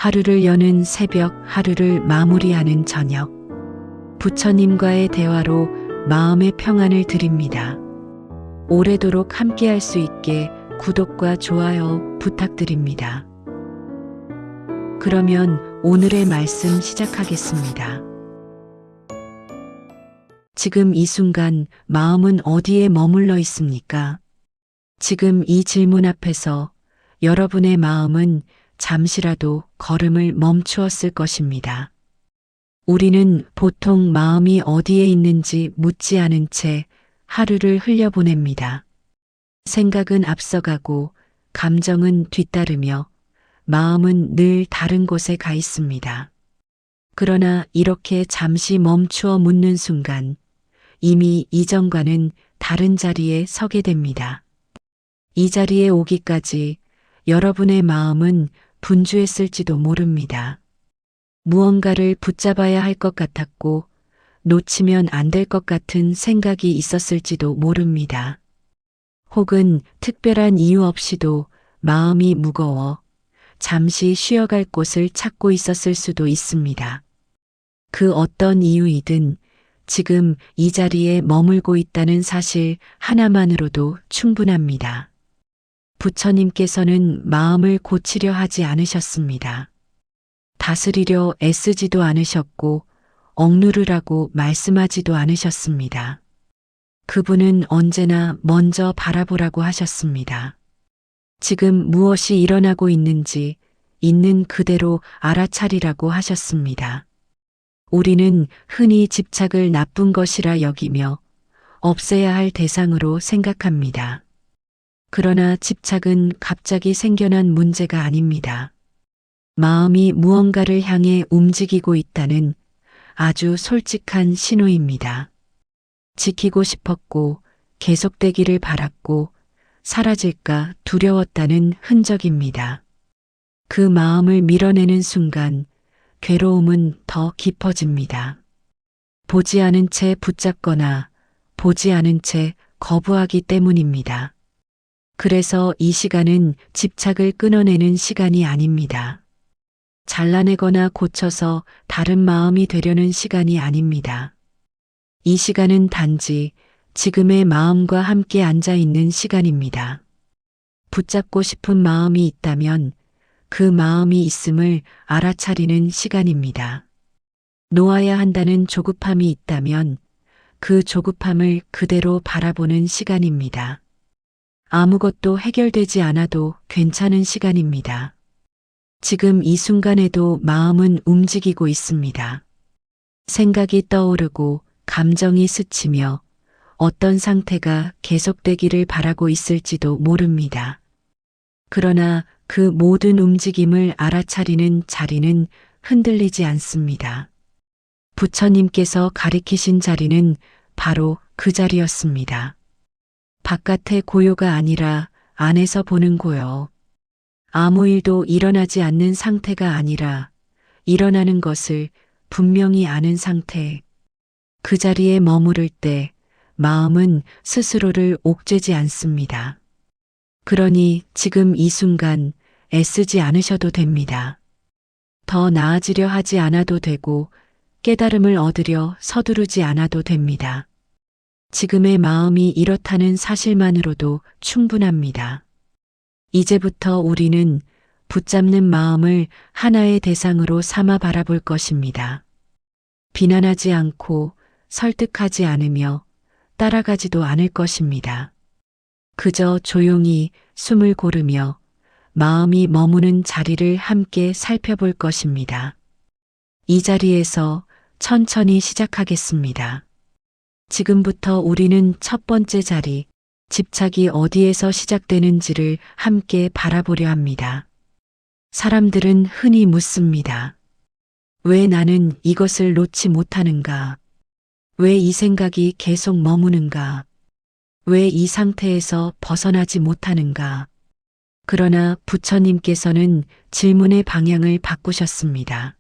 하루를 여는 새벽, 하루를 마무리하는 저녁. 부처님과의 대화로 마음의 평안을 드립니다. 오래도록 함께할 수 있게 구독과 좋아요 부탁드립니다. 그러면 오늘의 말씀 시작하겠습니다. 지금 이 순간 마음은 어디에 머물러 있습니까? 지금 이 질문 앞에서 여러분의 마음은 잠시라도 걸음을 멈추었을 것입니다. 우리는 보통 마음이 어디에 있는지 묻지 않은 채 하루를 흘려보냅니다. 생각은 앞서가고 감정은 뒤따르며 마음은 늘 다른 곳에 가 있습니다. 그러나 이렇게 잠시 멈추어 묻는 순간 이미 이전과는 다른 자리에 서게 됩니다. 이 자리에 오기까지 여러분의 마음은 분주했을지도 모릅니다. 무언가를 붙잡아야 할 것 같았고 놓치면 안 될 것 같은 생각이 있었을지도 모릅니다. 혹은 특별한 이유 없이도 마음이 무거워 잠시 쉬어갈 곳을 찾고 있었을 수도 있습니다. 그 어떤 이유이든 지금 이 자리에 머물고 있다는 사실 하나만으로도 충분합니다. 부처님께서는 마음을 고치려 하지 않으셨습니다. 다스리려 애쓰지도 않으셨고 억누르라고 말씀하지도 않으셨습니다. 그분은 언제나 먼저 바라보라고 하셨습니다. 지금 무엇이 일어나고 있는지 있는 그대로 알아차리라고 하셨습니다. 우리는 흔히 집착을 나쁜 것이라 여기며 없애야 할 대상으로 생각합니다. 그러나 집착은 갑자기 생겨난 문제가 아닙니다. 마음이 무언가를 향해 움직이고 있다는 아주 솔직한 신호입니다. 지키고 싶었고 계속되기를 바랐고 사라질까 두려웠다는 흔적입니다. 그 마음을 밀어내는 순간 괴로움은 더 깊어집니다. 보지 않은 채 붙잡거나 보지 않은 채 거부하기 때문입니다. 그래서 이 시간은 집착을 끊어내는 시간이 아닙니다. 잘라내거나 고쳐서 다른 마음이 되려는 시간이 아닙니다. 이 시간은 단지 지금의 마음과 함께 앉아 있는 시간입니다. 붙잡고 싶은 마음이 있다면 그 마음이 있음을 알아차리는 시간입니다. 놓아야 한다는 조급함이 있다면 그 조급함을 그대로 바라보는 시간입니다. 아무것도 해결되지 않아도 괜찮은 시간입니다. 지금 이 순간에도 마음은 움직이고 있습니다. 생각이 떠오르고 감정이 스치며 어떤 상태가 계속되기를 바라고 있을지도 모릅니다. 그러나 그 모든 움직임을 알아차리는 자리는 흔들리지 않습니다. 부처님께서 가리키신 자리는 바로 그 자리였습니다. 바깥의 고요가 아니라 안에서 보는 고요. 아무 일도 일어나지 않는 상태가 아니라 일어나는 것을 분명히 아는 상태. 그 자리에 머무를 때 마음은 스스로를 옥죄지 않습니다. 그러니 지금 이 순간 애쓰지 않으셔도 됩니다. 더 나아지려 하지 않아도 되고 깨달음을 얻으려 서두르지 않아도 됩니다. 지금의 마음이 이렇다는 사실만으로도 충분합니다. 이제부터 우리는 붙잡는 마음을 하나의 대상으로 삼아 바라볼 것입니다. 비난하지 않고 설득하지 않으며 따라가지도 않을 것입니다. 그저 조용히 숨을 고르며 마음이 머무는 자리를 함께 살펴볼 것입니다. 이 자리에서 천천히 시작하겠습니다. 지금부터 우리는 첫 번째 자리, 집착이 어디에서 시작되는지를 함께 바라보려 합니다. 사람들은 흔히 묻습니다. 왜 나는 이것을 놓지 못하는가? 왜 이 생각이 계속 머무는가? 왜 이 상태에서 벗어나지 못하는가? 그러나 부처님께서는 질문의 방향을 바꾸셨습니다.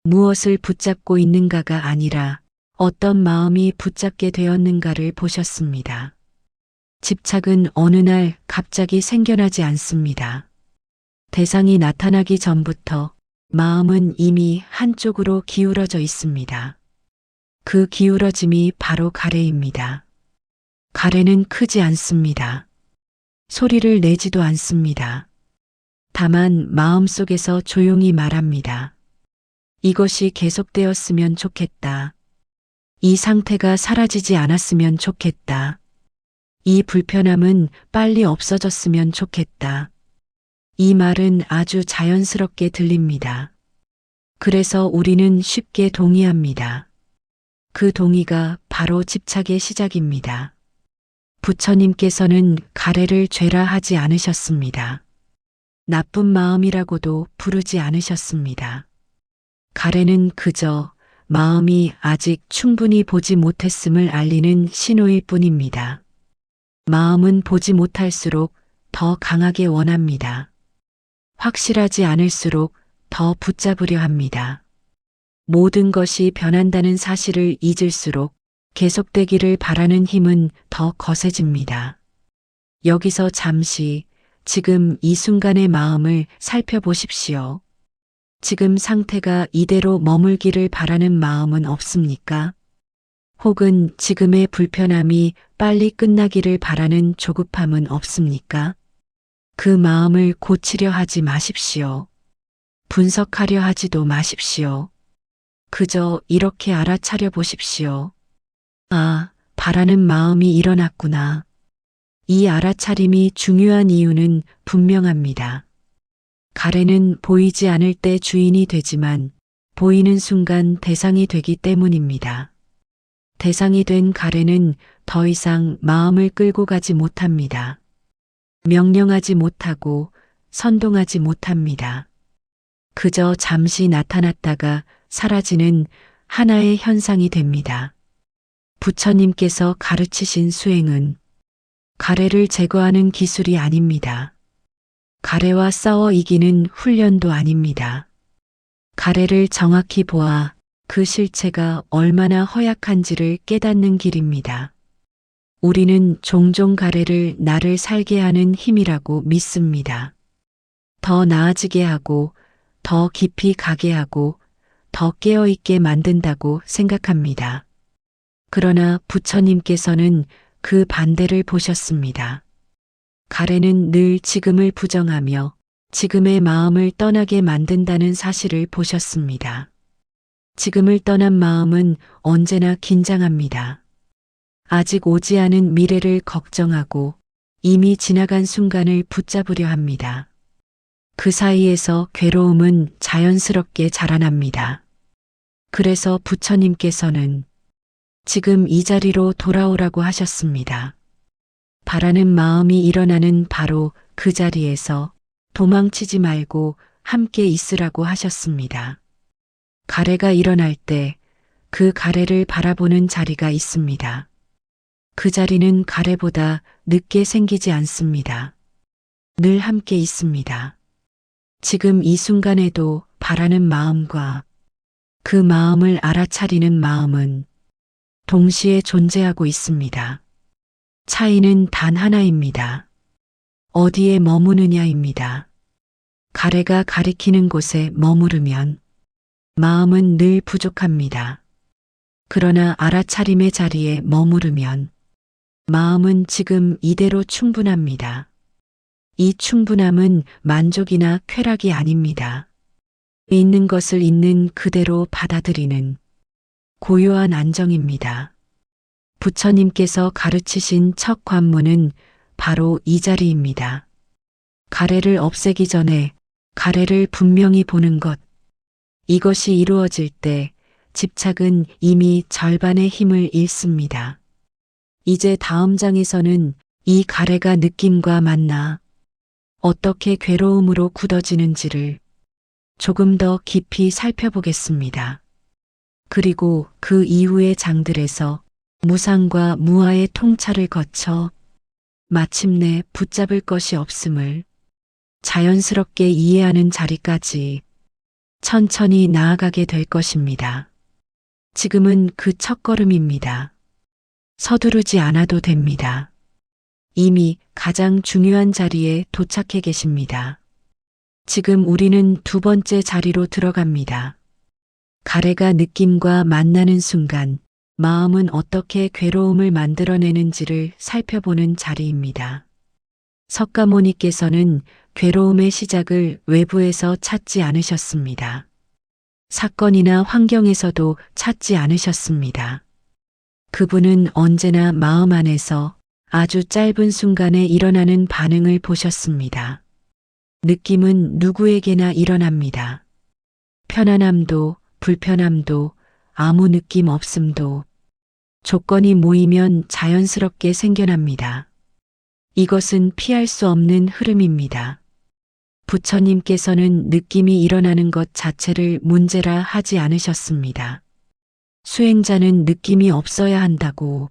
무엇을 붙잡고 있는가가 아니라 어떤 마음이 붙잡게 되었는가를 보셨습니다. 집착은 어느 날 갑자기 생겨나지 않습니다. 대상이 나타나기 전부터 마음은 이미 한쪽으로 기울어져 있습니다. 그 기울어짐이 바로 가래입니다. 가래는 크지 않습니다. 소리를 내지도 않습니다. 다만 마음속에서 조용히 말합니다. 이것이 계속되었으면 좋겠다. 이 상태가 사라지지 않았으면 좋겠다. 이 불편함은 빨리 없어졌으면 좋겠다. 이 말은 아주 자연스럽게 들립니다. 그래서 우리는 쉽게 동의합니다. 그 동의가 바로 집착의 시작입니다. 부처님께서는 가래를 죄라 하지 않으셨습니다. 나쁜 마음이라고도 부르지 않으셨습니다. 가래는 그저 마음이 아직 충분히 보지 못했음을 알리는 신호일 뿐입니다. 마음은 보지 못할수록 더 강하게 원합니다. 확실하지 않을수록 더 붙잡으려 합니다. 모든 것이 변한다는 사실을 잊을수록 계속되기를 바라는 힘은 더 거세집니다. 여기서 잠시 지금 이 순간의 마음을 살펴보십시오. 지금 상태가 이대로 머물기를 바라는 마음은 없습니까? 혹은 지금의 불편함이 빨리 끝나기를 바라는 조급함은 없습니까? 그 마음을 고치려 하지 마십시오. 분석하려 하지도 마십시오. 그저 이렇게 알아차려 보십시오. 아, 바라는 마음이 일어났구나. 이 알아차림이 중요한 이유는 분명합니다. 가래는 보이지 않을 때 주인이 되지만 보이는 순간 대상이 되기 때문입니다. 대상이 된 가래는 더 이상 마음을 끌고 가지 못합니다. 명령하지 못하고 선동하지 못합니다. 그저 잠시 나타났다가 사라지는 하나의 현상이 됩니다. 부처님께서 가르치신 수행은 가래를 제거하는 기술이 아닙니다. 가래와 싸워 이기는 훈련도 아닙니다. 가래를 정확히 보아 그 실체가 얼마나 허약한지를 깨닫는 길입니다. 우리는 종종 가래를 나를 살게 하는 힘이라고 믿습니다. 더 나아지게 하고, 더 깊이 가게 하고, 더 깨어있게 만든다고 생각합니다. 그러나 부처님께서는 그 반대를 보셨습니다. 가래는 늘 지금을 부정하며 지금의 마음을 떠나게 만든다는 사실을 보셨습니다. 지금을 떠난 마음은 언제나 긴장합니다. 아직 오지 않은 미래를 걱정하고 이미 지나간 순간을 붙잡으려 합니다. 그 사이에서 괴로움은 자연스럽게 자라납니다. 그래서 부처님께서는 지금 이 자리로 돌아오라고 하셨습니다. 바라는 마음이 일어나는 바로 그 자리에서 도망치지 말고 함께 있으라고 하셨습니다. 가래가 일어날 때 그 가래를 바라보는 자리가 있습니다. 그 자리는 가래보다 늦게 생기지 않습니다. 늘 함께 있습니다. 지금 이 순간에도 바라는 마음과 그 마음을 알아차리는 마음은 동시에 존재하고 있습니다. 차이는 단 하나입니다. 어디에 머무느냐입니다. 가래가 가리키는 곳에 머무르면 마음은 늘 부족합니다. 그러나 알아차림의 자리에 머무르면 마음은 지금 이대로 충분합니다. 이 충분함은 만족이나 쾌락이 아닙니다. 있는 것을 있는 그대로 받아들이는 고요한 안정입니다. 부처님께서 가르치신 첫 관문은 바로 이 자리입니다. 가래를 없애기 전에 가래를 분명히 보는 것. 이것이 이루어질 때 집착은 이미 절반의 힘을 잃습니다. 이제 다음 장에서는 이 가래가 느낌과 만나 어떻게 괴로움으로 굳어지는지를 조금 더 깊이 살펴보겠습니다. 그리고 그 이후의 장들에서 무상과 무아의 통찰을 거쳐 마침내 붙잡을 것이 없음을 자연스럽게 이해하는 자리까지 천천히 나아가게 될 것입니다. 지금은 그 첫걸음입니다. 서두르지 않아도 됩니다. 이미 가장 중요한 자리에 도착해 계십니다. 지금 우리는 두 번째 자리로 들어갑니다. 가래가 느낌과 만나는 순간 마음은 어떻게 괴로움을 만들어내는지를 살펴보는 자리입니다. 석가모니께서는 괴로움의 시작을 외부에서 찾지 않으셨습니다. 사건이나 환경에서도 찾지 않으셨습니다. 그분은 언제나 마음 안에서 아주 짧은 순간에 일어나는 반응을 보셨습니다. 느낌은 누구에게나 일어납니다. 편안함도 불편함도 아무 느낌 없음도 조건이 모이면 자연스럽게 생겨납니다. 이것은 피할 수 없는 흐름입니다. 부처님께서는 느낌이 일어나는 것 자체를 문제라 하지 않으셨습니다. 수행자는 느낌이 없어야 한다고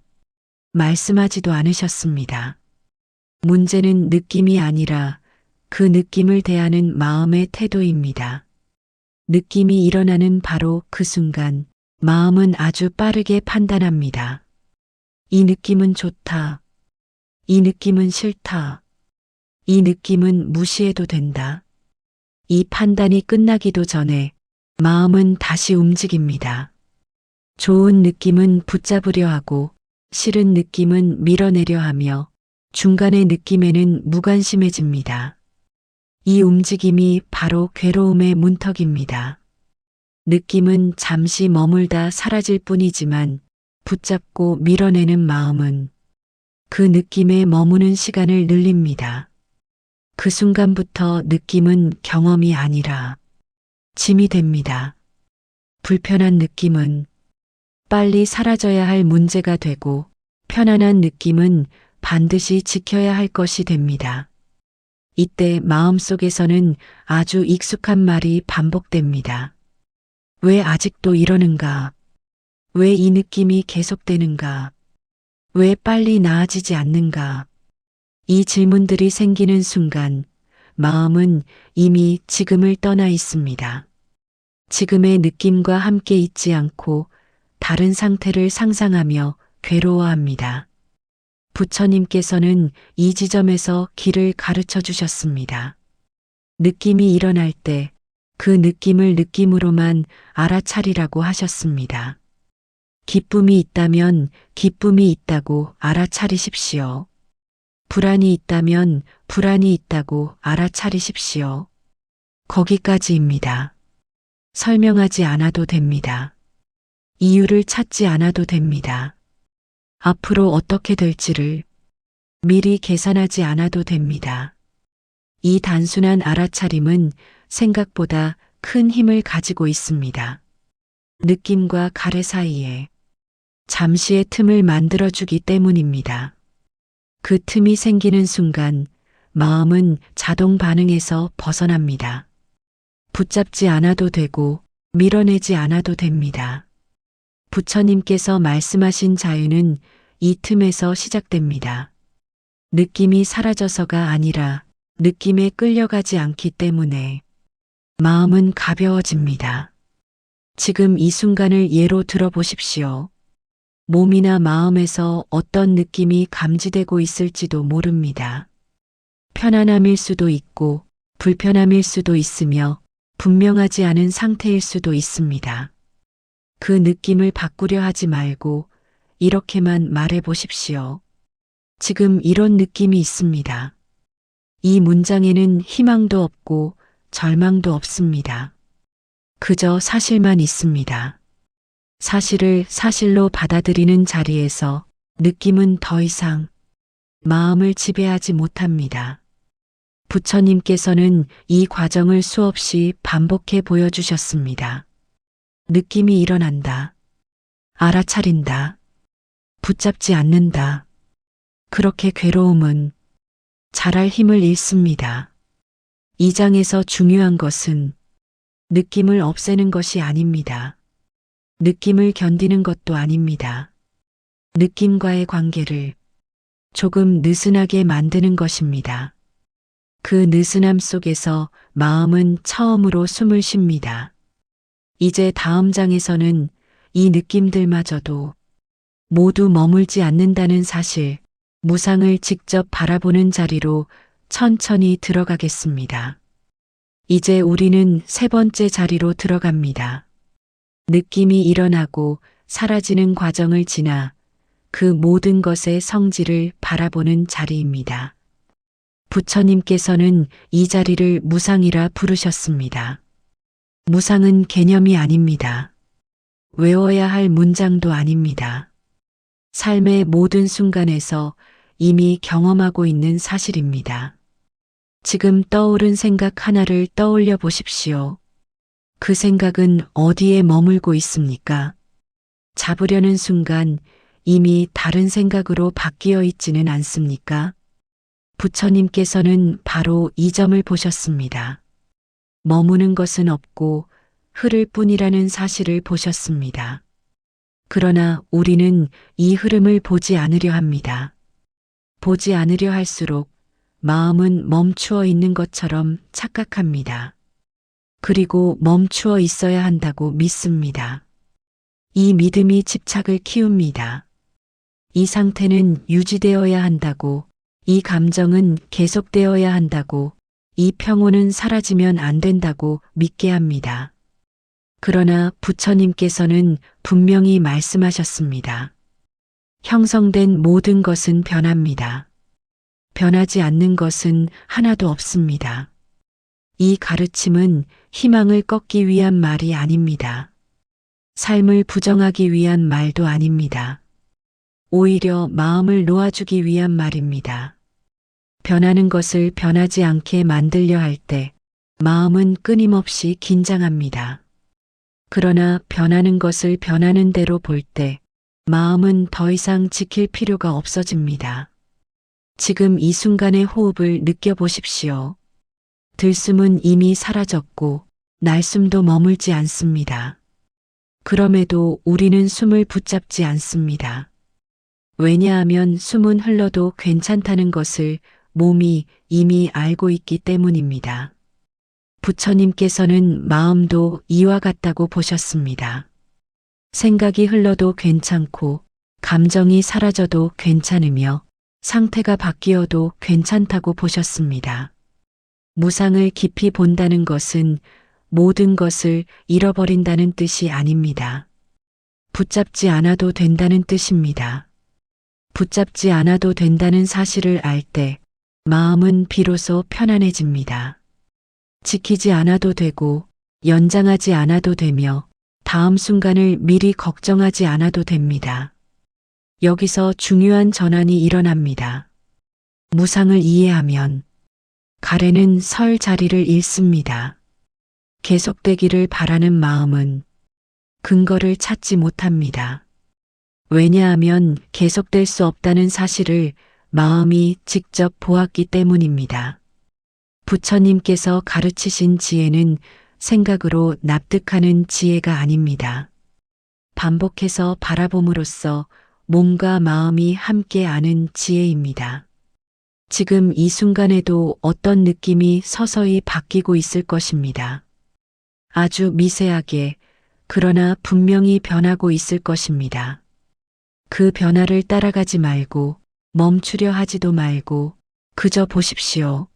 말씀하지도 않으셨습니다. 문제는 느낌이 아니라 그 느낌을 대하는 마음의 태도입니다. 느낌이 일어나는 바로 그 순간 마음은 아주 빠르게 판단합니다. 이 느낌은 좋다. 이 느낌은 싫다. 이 느낌은 무시해도 된다. 이 판단이 끝나기도 전에 마음은 다시 움직입니다. 좋은 느낌은 붙잡으려 하고 싫은 느낌은 밀어내려 하며 중간의 느낌에는 무관심해집니다. 이 움직임이 바로 괴로움의 문턱입니다. 느낌은 잠시 머물다 사라질 뿐이지만 붙잡고 밀어내는 마음은 그 느낌에 머무는 시간을 늘립니다. 그 순간부터 느낌은 경험이 아니라 짐이 됩니다. 불편한 느낌은 빨리 사라져야 할 문제가 되고 편안한 느낌은 반드시 지켜야 할 것이 됩니다. 이때 마음속에서는 아주 익숙한 말이 반복됩니다. 왜 아직도 이러는가? 왜 이 느낌이 계속되는가? 왜 빨리 나아지지 않는가? 이 질문들이 생기는 순간 마음은 이미 지금을 떠나 있습니다. 지금의 느낌과 함께 있지 않고 다른 상태를 상상하며 괴로워합니다. 부처님께서는 이 지점에서 길을 가르쳐 주셨습니다. 느낌이 일어날 때 그 느낌을 느낌으로만 알아차리라고 하셨습니다. 기쁨이 있다면 기쁨이 있다고 알아차리십시오. 불안이 있다면 불안이 있다고 알아차리십시오. 거기까지입니다. 설명하지 않아도 됩니다. 이유를 찾지 않아도 됩니다. 앞으로 어떻게 될지를 미리 계산하지 않아도 됩니다. 이 단순한 알아차림은 생각보다 큰 힘을 가지고 있습니다. 느낌과 가래 사이에 잠시의 틈을 만들어주기 때문입니다. 그 틈이 생기는 순간 마음은 자동 반응에서 벗어납니다. 붙잡지 않아도 되고 밀어내지 않아도 됩니다. 부처님께서 말씀하신 자유는 이 틈에서 시작됩니다. 느낌이 사라져서가 아니라 느낌에 끌려가지 않기 때문에 마음은 가벼워집니다. 지금 이 순간을 예로 들어보십시오. 몸이나 마음에서 어떤 느낌이 감지되고 있을지도 모릅니다. 편안함일 수도 있고 불편함일 수도 있으며 분명하지 않은 상태일 수도 있습니다. 그 느낌을 바꾸려 하지 말고 이렇게만 말해 보십시오. 지금 이런 느낌이 있습니다. 이 문장에는 희망도 없고 절망도 없습니다. 그저 사실만 있습니다. 사실을 사실로 받아들이는 자리에서 느낌은 더 이상 마음을 지배하지 못합니다. 부처님께서는 이 과정을 수없이 반복해 보여주셨습니다. 느낌이 일어난다. 알아차린다. 붙잡지 않는다. 그렇게 괴로움은 자랄 힘을 잃습니다. 이 장에서 중요한 것은 느낌을 없애는 것이 아닙니다. 느낌을 견디는 것도 아닙니다. 느낌과의 관계를 조금 느슨하게 만드는 것입니다. 그 느슨함 속에서 마음은 처음으로 숨을 쉽니다. 이제 다음 장에서는 이 느낌들마저도 모두 머물지 않는다는 사실, 무상을 직접 바라보는 자리로 천천히 들어가겠습니다. 이제 우리는 세 번째 자리로 들어갑니다. 느낌이 일어나고 사라지는 과정을 지나 그 모든 것의 성질을 바라보는 자리입니다. 부처님께서는 이 자리를 무상이라 부르셨습니다. 무상은 개념이 아닙니다. 외워야 할 문장도 아닙니다. 삶의 모든 순간에서 이미 경험하고 있는 사실입니다. 지금 떠오른 생각 하나를 떠올려 보십시오. 그 생각은 어디에 머물고 있습니까? 잡으려는 순간 이미 다른 생각으로 바뀌어 있지는 않습니까? 부처님께서는 바로 이 점을 보셨습니다. 머무는 것은 없고 흐를 뿐이라는 사실을 보셨습니다. 그러나 우리는 이 흐름을 보지 않으려 합니다. 보지 않으려 할수록 마음은 멈추어 있는 것처럼 착각합니다. 그리고 멈추어 있어야 한다고 믿습니다. 이 믿음이 집착을 키웁니다. 이 상태는 유지되어야 한다고, 이 감정은 계속되어야 한다고, 이 평온은 사라지면 안 된다고 믿게 합니다. 그러나 부처님께서는 분명히 말씀하셨습니다. 형성된 모든 것은 변합니다. 변하지 않는 것은 하나도 없습니다. 이 가르침은 희망을 꺾기 위한 말이 아닙니다. 삶을 부정하기 위한 말도 아닙니다. 오히려 마음을 놓아주기 위한 말입니다. 변하는 것을 변하지 않게 만들려 할 때 마음은 끊임없이 긴장합니다. 그러나 변하는 것을 변하는 대로 볼 때 마음은 더 이상 지킬 필요가 없어집니다. 지금 이 순간의 호흡을 느껴보십시오. 들숨은 이미 사라졌고 날숨도 머물지 않습니다. 그럼에도 우리는 숨을 붙잡지 않습니다. 왜냐하면 숨은 흘러도 괜찮다는 것을 몸이 이미 알고 있기 때문입니다. 부처님께서는 마음도 이와 같다고 보셨습니다. 생각이 흘러도 괜찮고 감정이 사라져도 괜찮으며 상태가 바뀌어도 괜찮다고 보셨습니다. 무상을 깊이 본다는 것은 모든 것을 잃어버린다는 뜻이 아닙니다. 붙잡지 않아도 된다는 뜻입니다. 붙잡지 않아도 된다는 사실을 알 때 마음은 비로소 편안해집니다. 지키지 않아도 되고 연장하지 않아도 되며 다음 순간을 미리 걱정하지 않아도 됩니다. 여기서 중요한 전환이 일어납니다. 무상을 이해하면 가래는 설 자리를 잃습니다. 계속되기를 바라는 마음은 근거를 찾지 못합니다. 왜냐하면 계속될 수 없다는 사실을 마음이 직접 보았기 때문입니다. 부처님께서 가르치신 지혜는 생각으로 납득하는 지혜가 아닙니다. 반복해서 바라봄으로써 몸과 마음이 함께 아는 지혜입니다. 지금 이 순간에도 어떤 느낌이 서서히 바뀌고 있을 것입니다. 아주 미세하게, 그러나 분명히 변하고 있을 것입니다. 그 변화를 따라가지 말고 멈추려 하지도 말고 그저 보십시오.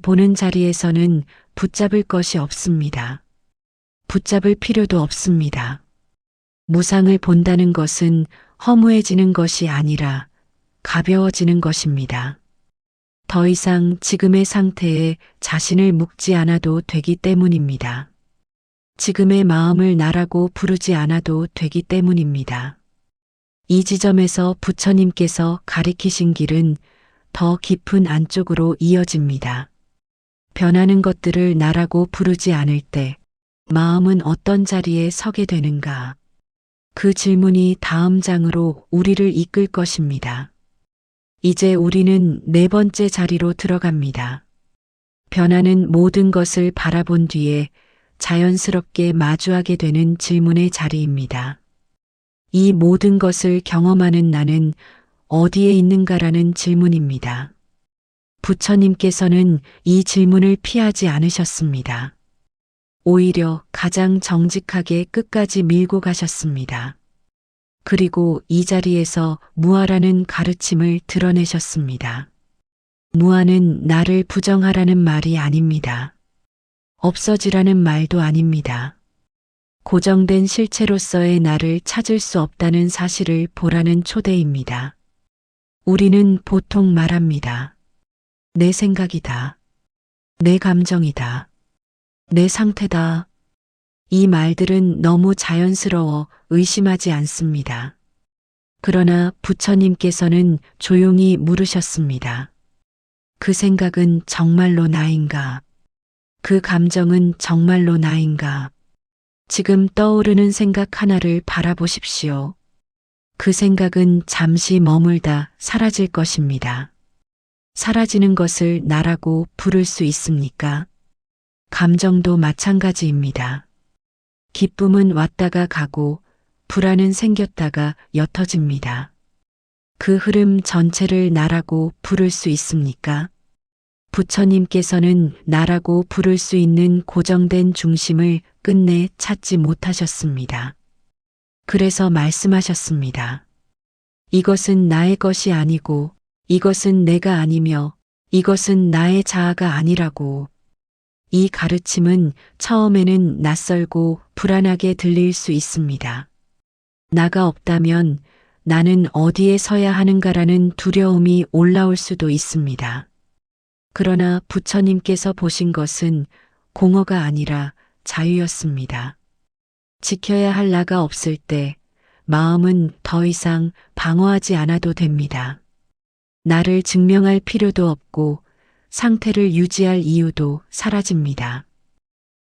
보는 자리에서는 붙잡을 것이 없습니다. 붙잡을 필요도 없습니다. 무상을 본다는 것은 허무해지는 것이 아니라 가벼워지는 것입니다. 더 이상 지금의 상태에 자신을 묶지 않아도 되기 때문입니다. 지금의 마음을 나라고 부르지 않아도 되기 때문입니다. 이 지점에서 부처님께서 가리키신 길은 더 깊은 안쪽으로 이어집니다. 변하는 것들을 나라고 부르지 않을 때 마음은 어떤 자리에 서게 되는가? 그 질문이 다음 장으로 우리를 이끌 것입니다. 이제 우리는 네 번째 자리로 들어갑니다. 변하는 모든 것을 바라본 뒤에 자연스럽게 마주하게 되는 질문의 자리입니다. 이 모든 것을 경험하는 나는 어디에 있는가라는 질문입니다. 부처님께서는 이 질문을 피하지 않으셨습니다. 오히려 가장 정직하게 끝까지 밀고 가셨습니다. 그리고 이 자리에서 무아라는 가르침을 드러내셨습니다. 무아는 나를 부정하라는 말이 아닙니다. 없어지라는 말도 아닙니다. 고정된 실체로서의 나를 찾을 수 없다는 사실을 보라는 초대입니다. 우리는 보통 말합니다. 내 생각이다. 내 감정이다. 내 상태다. 이 말들은 너무 자연스러워 의심하지 않습니다. 그러나 부처님께서는 조용히 물으셨습니다. 그 생각은 정말로 나인가? 그 감정은 정말로 나인가? 지금 떠오르는 생각 하나를 바라보십시오. 그 생각은 잠시 머물다 사라질 것입니다. 사라지는 것을 나라고 부를 수 있습니까? 감정도 마찬가지입니다. 기쁨은 왔다가 가고 불안은 생겼다가 옅어집니다. 그 흐름 전체를 나라고 부를 수 있습니까? 부처님께서는 나라고 부를 수 있는 고정된 중심을 끝내 찾지 못하셨습니다. 그래서 말씀하셨습니다. 이것은 나의 것이 아니고 이것은 내가 아니며 이것은 나의 자아가 아니라고. 이 가르침은 처음에는 낯설고 불안하게 들릴 수 있습니다. 나가 없다면 나는 어디에 서야 하는가라는 두려움이 올라올 수도 있습니다. 그러나 부처님께서 보신 것은 공허가 아니라 자유였습니다. 지켜야 할 나가 없을 때 마음은 더 이상 방어하지 않아도 됩니다. 나를 증명할 필요도 없고 상태를 유지할 이유도 사라집니다.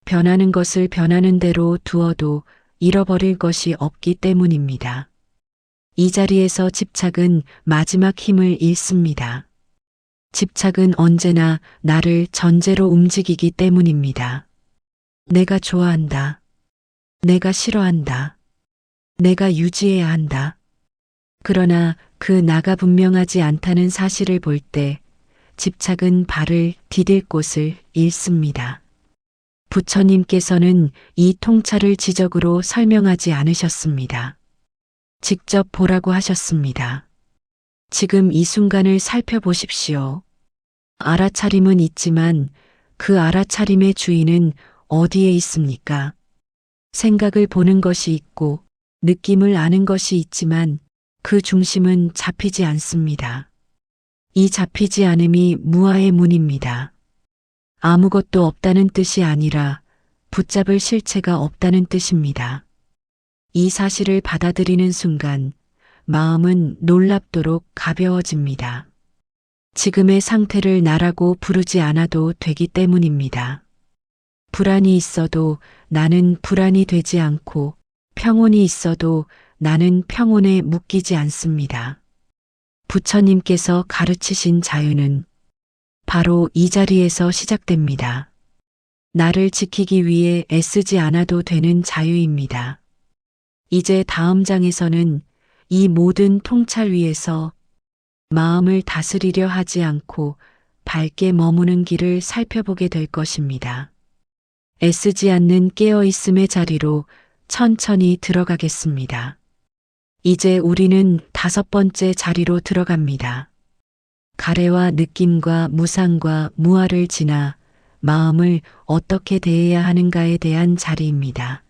변하는 것을 변하는 대로 두어도 잃어버릴 것이 없기 때문입니다. 이 자리에서 집착은 마지막 힘을 잃습니다. 집착은 언제나 나를 전제로 움직이기 때문입니다. 내가 좋아한다. 내가 싫어한다. 내가 유지해야 한다. 그러나 그 나가 분명하지 않다는 사실을 볼 때 집착은 발을 디딜 곳을 잃습니다. 부처님께서는 이 통찰을 지적으로 설명하지 않으셨습니다. 직접 보라고 하셨습니다. 지금 이 순간을 살펴보십시오. 알아차림은 있지만 그 알아차림의 주인은 어디에 있습니까? 생각을 보는 것이 있고 느낌을 아는 것이 있지만 그 중심은 잡히지 않습니다. 이 잡히지 않음이 무아의 문입니다. 아무것도 없다는 뜻이 아니라 붙잡을 실체가 없다는 뜻입니다. 이 사실을 받아들이는 순간 마음은 놀랍도록 가벼워집니다. 지금의 상태를 나라고 부르지 않아도 되기 때문입니다. 불안이 있어도 나는 불안이 되지 않고 평온이 있어도 나는 평온에 묶이지 않습니다. 부처님께서 가르치신 자유는 바로 이 자리에서 시작됩니다. 나를 지키기 위해 애쓰지 않아도 되는 자유입니다. 이제 다음 장에서는 이 모든 통찰 위에서 마음을 다스리려 하지 않고 밝게 머무는 길을 살펴보게 될 것입니다. 애쓰지 않는 깨어있음의 자리로 천천히 들어가겠습니다. 이제 우리는 5번째 자리로 들어갑니다. 가래와 느낌과 무상과 무아를 지나 마음을 어떻게 대해야 하는가에 대한 자리입니다.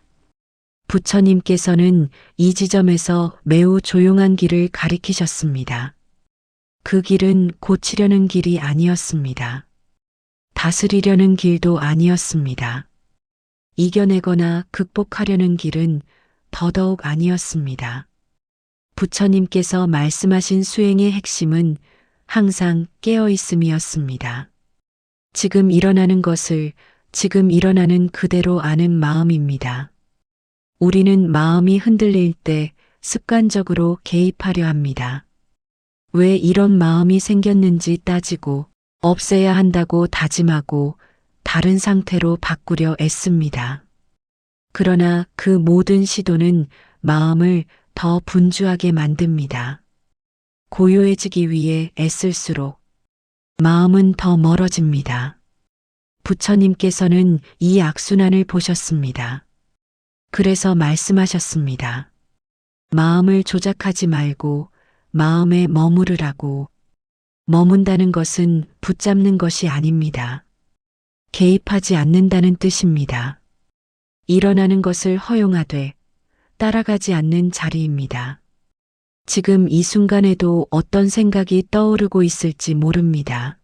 부처님께서는 이 지점에서 매우 조용한 길을 가리키셨습니다. 그 길은 고치려는 길이 아니었습니다. 다스리려는 길도 아니었습니다. 이겨내거나 극복하려는 길은 더더욱 아니었습니다. 부처님께서 말씀하신 수행의 핵심은 항상 깨어있음이었습니다. 지금 일어나는 것을 지금 일어나는 그대로 아는 마음입니다. 우리는 마음이 흔들릴 때 습관적으로 개입하려 합니다. 왜 이런 마음이 생겼는지 따지고 없애야 한다고 다짐하고 다른 상태로 바꾸려 애씁니다. 그러나 그 모든 시도는 마음을 더 분주하게 만듭니다. 고요해지기 위해 애쓸수록 마음은 더 멀어집니다. 부처님께서는 이 악순환을 보셨습니다. 그래서 말씀하셨습니다. 마음을 조작하지 말고 마음에 머무르라고. 머문다는 것은 붙잡는 것이 아닙니다. 개입하지 않는다는 뜻입니다. 일어나는 것을 허용하되 따라가지 않는 자리입니다. 지금 이 순간에도 어떤 생각이 떠오르고 있을지 모릅니다.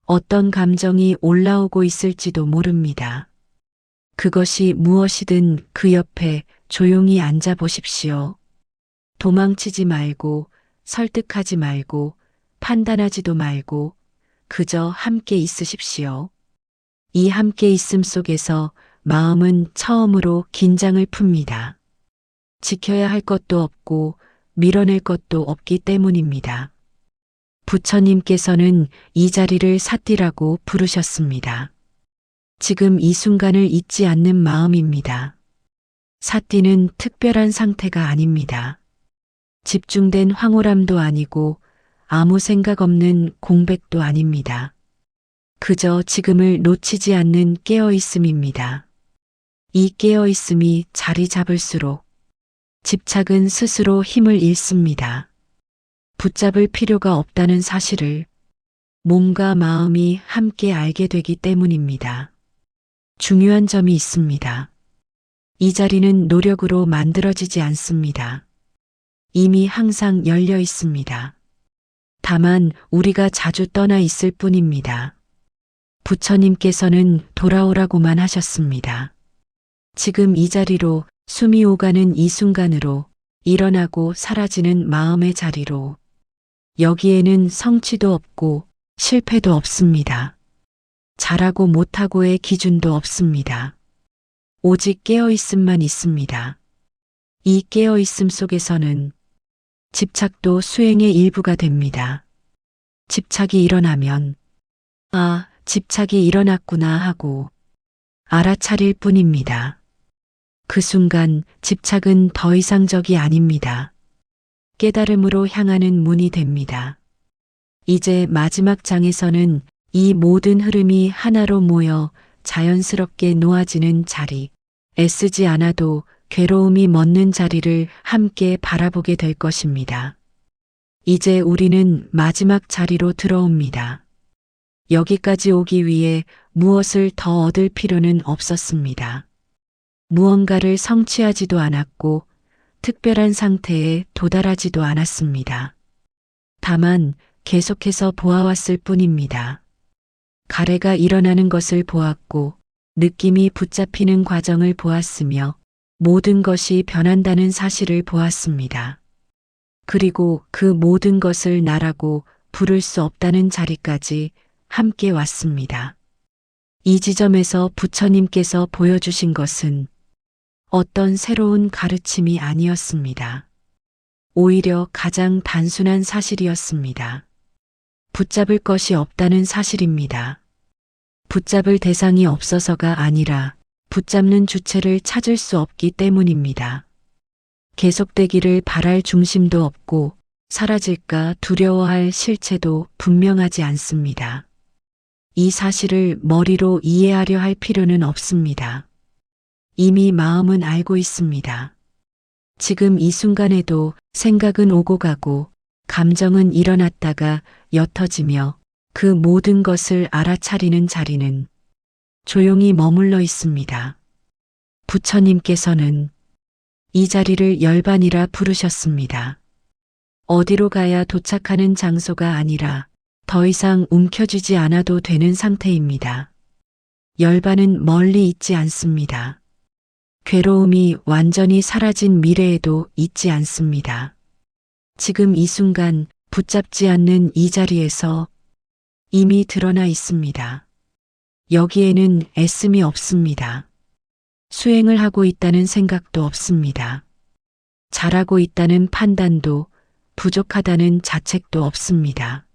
어떤 감정이 올라오고 있을지도 모릅니다. 그것이 무엇이든 그 옆에 조용히 앉아 보십시오. 도망치지 말고, 설득하지 말고, 판단하지도 말고, 그저 함께 있으십시오. 이 함께 있음 속에서 마음은 처음으로 긴장을 풉니다. 지켜야 할 것도 없고 밀어낼 것도 없기 때문입니다. 부처님께서는 이 자리를 삿디라고 부르셨습니다. 지금 이 순간을 잊지 않는 마음입니다. 삿디는 특별한 상태가 아닙니다. 집중된 황홀함도 아니고 아무 생각 없는 공백도 아닙니다. 그저 지금을 놓치지 않는 깨어있음입니다. 이 깨어있음이 자리 잡을수록 집착은 스스로 힘을 잃습니다. 붙잡을 필요가 없다는 사실을 몸과 마음이 함께 알게 되기 때문입니다. 중요한 점이 있습니다. 이 자리는 노력으로 만들어지지 않습니다. 이미 항상 열려 있습니다. 다만 우리가 자주 떠나 있을 뿐입니다. 부처님께서는 돌아오라고만 하셨습니다. 지금 이 자리로 숨이 오가는 이 순간으로 일어나고 사라지는 마음의 자리로 여기에는 성취도 없고 실패도 없습니다. 잘하고 못하고의 기준도 없습니다. 오직 깨어있음만 있습니다. 이 깨어있음 속에서는 집착도 수행의 일부가 됩니다. 집착이 일어나면 아, 집착이 일어났구나 하고 알아차릴 뿐입니다. 그 순간 집착은 더 이상 적이 아닙니다. 깨달음으로 향하는 문이 됩니다. 이제 마지막 장에서는 이 모든 흐름이 하나로 모여 자연스럽게 놓아지는 자리, 애쓰지 않아도 괴로움이 멎는 자리를 함께 바라보게 될 것입니다. 이제 우리는 마지막 자리로 들어옵니다. 여기까지 오기 위해 무엇을 더 얻을 필요는 없었습니다. 무언가를 성취하지도 않았고 특별한 상태에 도달하지도 않았습니다. 다만 계속해서 보아왔을 뿐입니다. 가래가 일어나는 것을 보았고 느낌이 붙잡히는 과정을 보았으며 모든 것이 변한다는 사실을 보았습니다. 그리고 그 모든 것을 나라고 부를 수 없다는 자리까지 함께 왔습니다. 이 지점에서 부처님께서 보여주신 것은 어떤 새로운 가르침이 아니었습니다. 오히려 가장 단순한 사실이었습니다. 붙잡을 것이 없다는 사실입니다. 붙잡을 대상이 없어서가 아니라 붙잡는 주체를 찾을 수 없기 때문입니다. 계속되기를 바랄 중심도 없고 사라질까 두려워할 실체도 분명하지 않습니다. 이 사실을 머리로 이해하려 할 필요는 없습니다. 이미 마음은 알고 있습니다. 지금 이 순간에도 생각은 오고 가고 감정은 일어났다가 옅어지며 그 모든 것을 알아차리는 자리는 조용히 머물러 있습니다. 부처님께서는 이 자리를 열반이라 부르셨습니다. 어디로 가야 도착하는 장소가 아니라 더 이상 움켜쥐지 않아도 되는 상태입니다. 열반은 멀리 있지 않습니다. 괴로움이 완전히 사라진 미래에도 있지 않습니다. 지금 이 순간 붙잡지 않는 이 자리에서 이미 드러나 있습니다. 여기에는 애씀이 없습니다. 수행을 하고 있다는 생각도 없습니다. 잘하고 있다는 판단도 부족하다는 자책도 없습니다.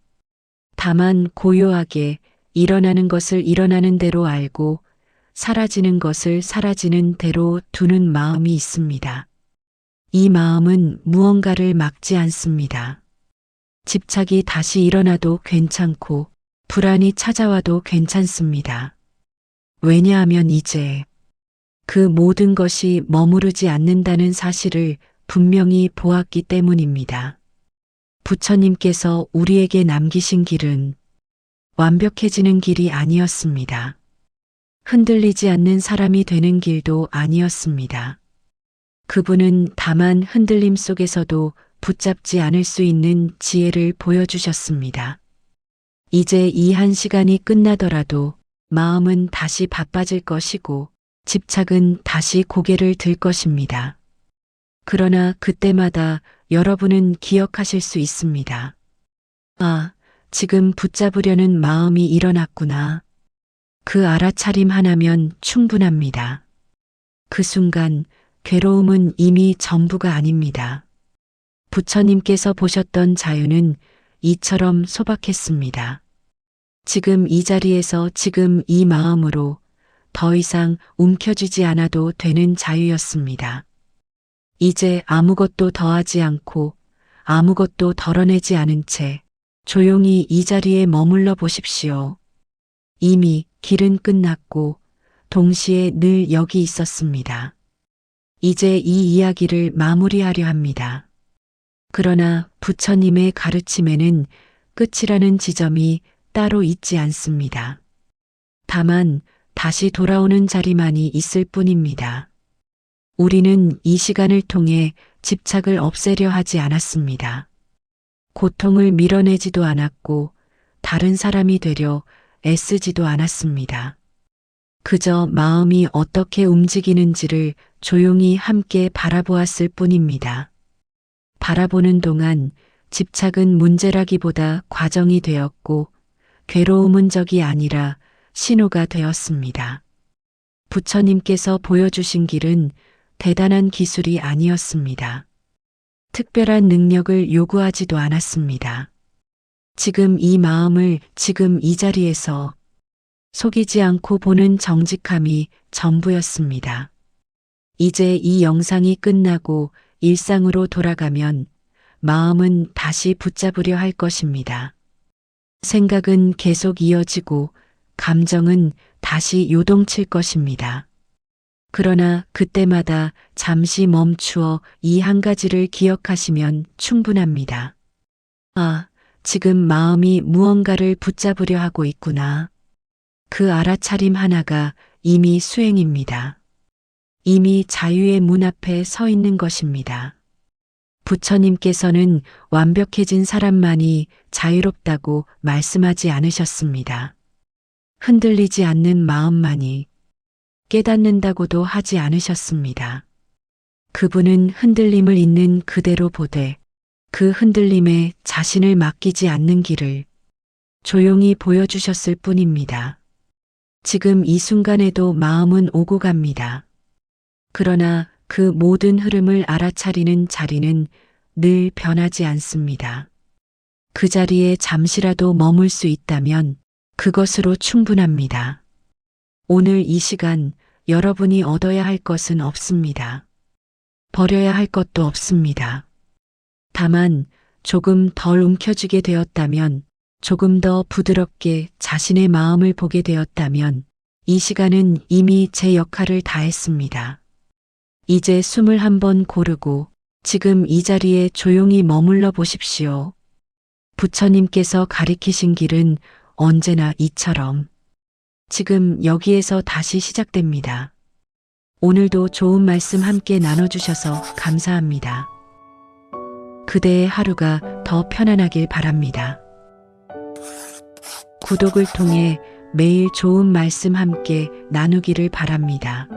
다만 고요하게 일어나는 것을 일어나는 대로 알고 사라지는 것을 사라지는 대로 두는 마음이 있습니다. 이 마음은 무언가를 막지 않습니다. 집착이 다시 일어나도 괜찮고 불안이 찾아와도 괜찮습니다. 왜냐하면 이제 그 모든 것이 머무르지 않는다는 사실을 분명히 보았기 때문입니다. 부처님께서 우리에게 남기신 길은 완벽해지는 길이 아니었습니다. 흔들리지 않는 사람이 되는 길도 아니었습니다. 그분은 다만 흔들림 속에서도 붙잡지 않을 수 있는 지혜를 보여주셨습니다. 이제 이 한 시간이 끝나더라도 마음은 다시 바빠질 것이고 집착은 다시 고개를 들 것입니다. 그러나 그때마다 여러분은 기억하실 수 있습니다. 아, 지금 붙잡으려는 마음이 일어났구나. 그 알아차림 하나면 충분합니다. 그 순간 괴로움은 이미 전부가 아닙니다. 부처님께서 보셨던 자유는 이처럼 소박했습니다. 지금 이 자리에서 지금 이 마음으로 더 이상 움켜쥐지 않아도 되는 자유였습니다. 이제 아무것도 더하지 않고 아무것도 덜어내지 않은 채 조용히 이 자리에 머물러 보십시오. 이미 길은 끝났고 동시에 늘 여기 있었습니다. 이제 이 이야기를 마무리하려 합니다. 그러나 부처님의 가르침에는 끝이라는 지점이 따로 있지 않습니다. 다만 다시 돌아오는 자리만이 있을 뿐입니다. 우리는 이 시간을 통해 집착을 없애려 하지 않았습니다. 고통을 밀어내지도 않았고 다른 사람이 되려 애쓰지도 않았습니다. 그저 마음이 어떻게 움직이는지를 조용히 함께 바라보았을 뿐입니다. 바라보는 동안 집착은 문제라기보다 과정이 되었고 괴로움은 적이 아니라 신호가 되었습니다. 부처님께서 보여주신 길은 대단한 기술이 아니었습니다. 특별한 능력을 요구하지도 않았습니다. 지금 이 마음을 지금 이 자리에서 속이지 않고 보는 정직함이 전부였습니다. 이제 이 영상이 끝나고 일상으로 돌아가면 마음은 다시 붙잡으려 할 것입니다. 생각은 계속 이어지고 감정은 다시 요동칠 것입니다. 그러나 그때마다 잠시 멈추어 이 한 가지를 기억하시면 충분합니다. 아, 지금 마음이 무언가를 붙잡으려 하고 있구나. 그 알아차림 하나가 이미 수행입니다. 이미 자유의 문 앞에 서 있는 것입니다. 부처님께서는 완벽해진 사람만이 자유롭다고 말씀하지 않으셨습니다. 흔들리지 않는 마음만이 깨닫는다고도 하지 않으셨습니다. 그분은 흔들림을 있는 그대로 보되 그 흔들림에 자신을 맡기지 않는 길을 조용히 보여주셨을 뿐입니다. 지금 이 순간에도 마음은 오고 갑니다. 그러나 그 모든 흐름을 알아차리는 자리는 늘 변하지 않습니다. 그 자리에 잠시라도 머물 수 있다면 그것으로 충분합니다. 오늘 이 시간 여러분이 얻어야 할 것은 없습니다. 버려야 할 것도 없습니다. 다만 조금 덜 움켜쥐게 되었다면, 조금 더 부드럽게 자신의 마음을 보게 되었다면 이 시간은 이미 제 역할을 다했습니다. 이제 숨을 한번 고르고 지금 이 자리에 조용히 머물러 보십시오. 부처님께서 가리키신 길은 언제나 이처럼 지금 여기에서 다시 시작됩니다. 오늘도 좋은 말씀 함께 나눠주셔서 감사합니다. 그대의 하루가 더 편안하길 바랍니다. 구독을 통해 매일 좋은 말씀 함께 나누기를 바랍니다.